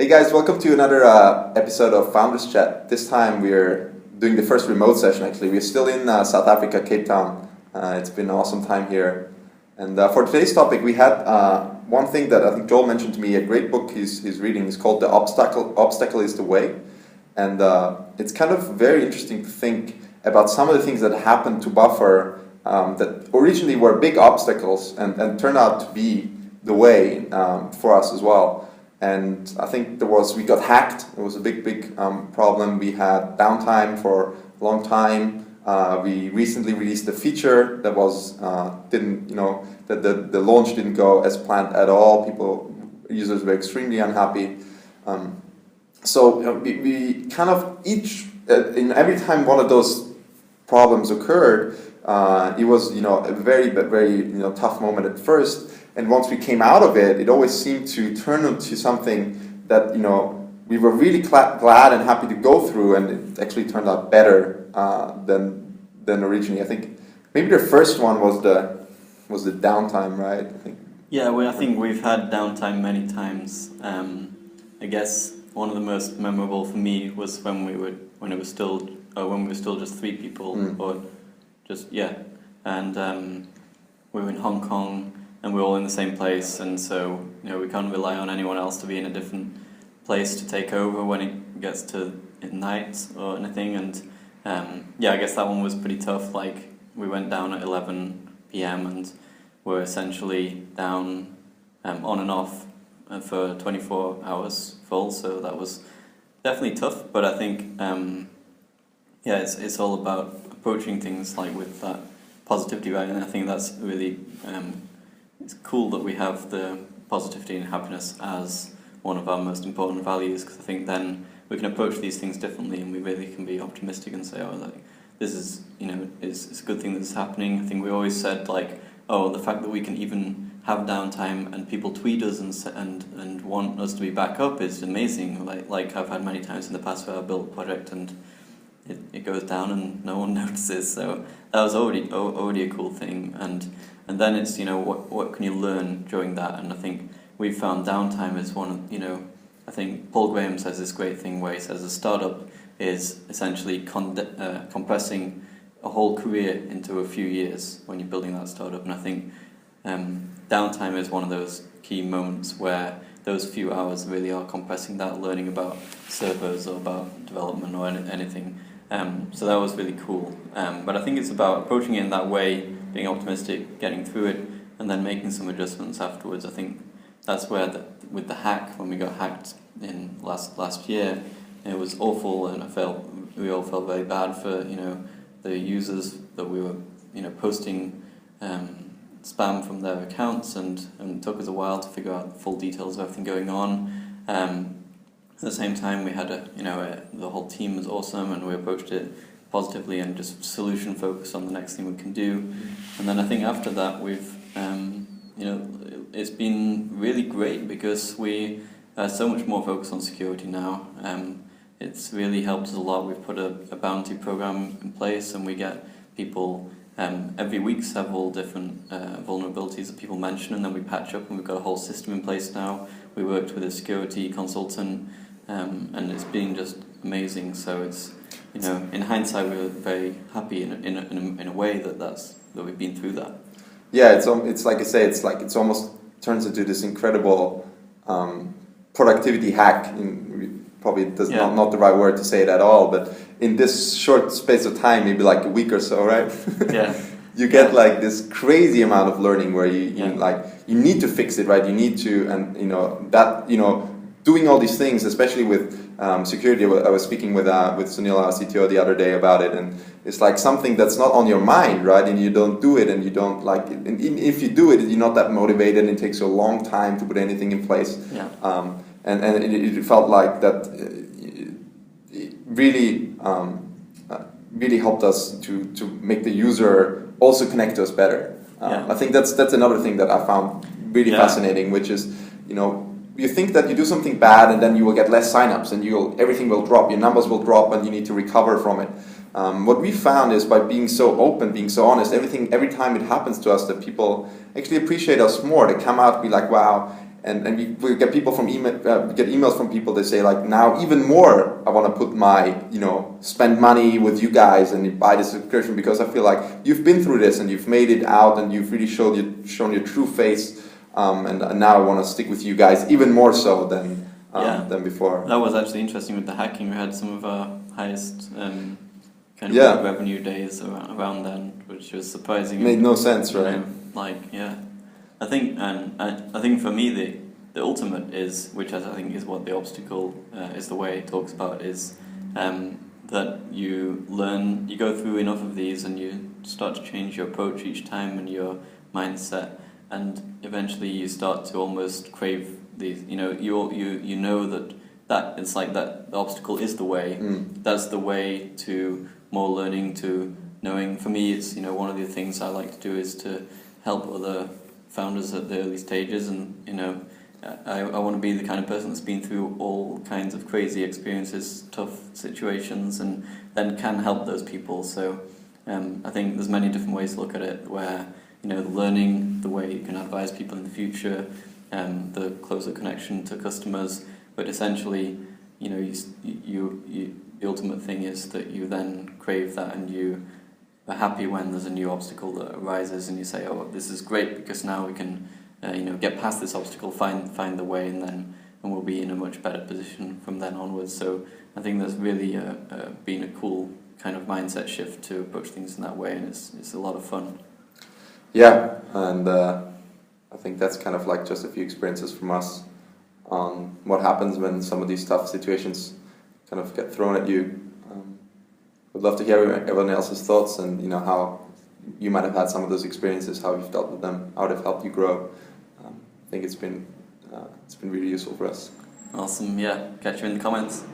Hey guys, welcome to another episode of Founders Chat. This time we're doing the first remote session actually. We're still in South Africa, Cape Town. It's been an awesome time here. And for today's topic we had one thing that I think Joel mentioned to me, a great book he's reading is called The Obstacle is the Way. And it's kind of very interesting to think about some of the things that happened to Buffer that originally were big obstacles and turned out to be the way for us as well. And I think we got hacked. It was a big problem. We had downtime for a long time. We recently released a feature that the launch didn't go as planned at all. Users were extremely unhappy. So we kind of in every time one of those problems occurred, it was a very tough moment at first. And once we came out of it, it always seemed to turn into something that we were really glad and happy to go through, and it actually turned out better than originally. I think maybe the first one was the downtime, right? I think we've had downtime many times. I guess one of the most memorable for me was when we were still just three people, and we were in Hong Kong. And we're all in the same place, and so we can't rely on anyone else to be in a different place to take over when it gets to night or anything. And I guess that one was pretty tough. Like we went down at 11 p.m. and were essentially down on and off for 24 hours full. So that was definitely tough. But I think it's all about approaching things like with that positivity, right? And I think that's really it's cool that we have the positivity and happiness as one of our most important values, because I think then we can approach these things differently and we really can be optimistic and say, this is, it's a good thing that's happening. I think we always said the fact that we can even have downtime and people tweet us and want us to be back up is amazing. Like I've had many times in the past where I built a project and it goes down and no one notices. So that was already a cool thing. And then it's, what can you learn during that? And I think we've found downtime is one of, I think Paul Graham says this great thing where he says a startup is essentially compressing a whole career into a few years when you're building that startup. And I think downtime is one of those key moments where those few hours really are compressing that, learning about servers or about development or anything. So that was really cool. But I think it's about approaching it in that way, being optimistic, getting through it, and then making some adjustments afterwards. I think that's where, with the hack, when we got hacked in last year, it was awful, and we all felt very bad for the users that we were posting spam from their accounts, and it took us a while to figure out the full details of everything going on. At the same time, we had the whole team was awesome, and we approached it positively and just solution focused on the next thing we can do. And then I think after that we've it's been really great because we are so much more focused on security now. It's really helped us a lot. We've put a bounty program in place, and we get people every week several different vulnerabilities that people mention, and then we patch up, and we've got a whole system in place now. We worked with a security consultant, and it's been just amazing. So it's in hindsight, we were very happy in a way that we've been through that. Yeah, it's like I say, it's almost turns into this incredible productivity hack. Probably not the right word to say it at all, but in this short space of time, maybe like a week or so, right? Yeah. You get this crazy amount of learning where you need to fix it, right? You need to, and doing all these things, especially with security. I was speaking with Sunil, our CTO, the other day about it, and it's something that's not on your mind, right? And you don't do it, and you don't and if you do it, you're not that motivated, and it takes you a long time to put anything in place. Yeah. And it felt like that it really really helped us to make the user also connect to us better. I think that's another thing that I found really fascinating, which is you think that you do something bad and then you will get less signups and everything will drop, your numbers will drop, and you need to recover from it. What we found is by being so open, being so honest, every time it happens to us, that people actually appreciate us more. They come out and be like, wow, and we get people from get emails from people. They say like, now even more, I want to put my, spend money with you guys and buy the subscription, because I feel like you've been through this and you've made it out and you've really shown your true face, and now I want to stick with you guys even more so than before. That was actually interesting with the hacking. We had some of our highest kind of revenue days around then, which was surprising. Made no sense, right? I think for me the ultimate is, which I think is what the obstacle is, the way it talks about, is that you go through enough of these and you start to change your approach each time and your mindset, and eventually you start to almost crave these. You know that it's like that the obstacle is the way. That's the way to more learning, to knowing. For me, it's one of the things I like to do is to help other founders at the early stages, and I want to be the kind of person that's been through all kinds of crazy experiences, tough situations, and then can help those people. So I think there's many different ways to look at it, where learning the way you can advise people in the future, the closer connection to customers, but essentially the ultimate thing is that you then crave that, and you are happy when there's a new obstacle that arises and you say, oh, this is great because now we can get past this obstacle, find the way, and we'll be in a much better position from then onwards. So I think there's really been a cool kind of mindset shift to approach things in that way, and it's a lot of fun. Yeah, and I think that's kind of like just a few experiences from us on what happens when some of these tough situations kind of get thrown at you. Would love to hear everyone else's thoughts, and how you might have had some of those experiences, how you've dealt with them, how they've helped you grow. I think it's been really useful for us. Awesome, yeah. Catch you in the comments.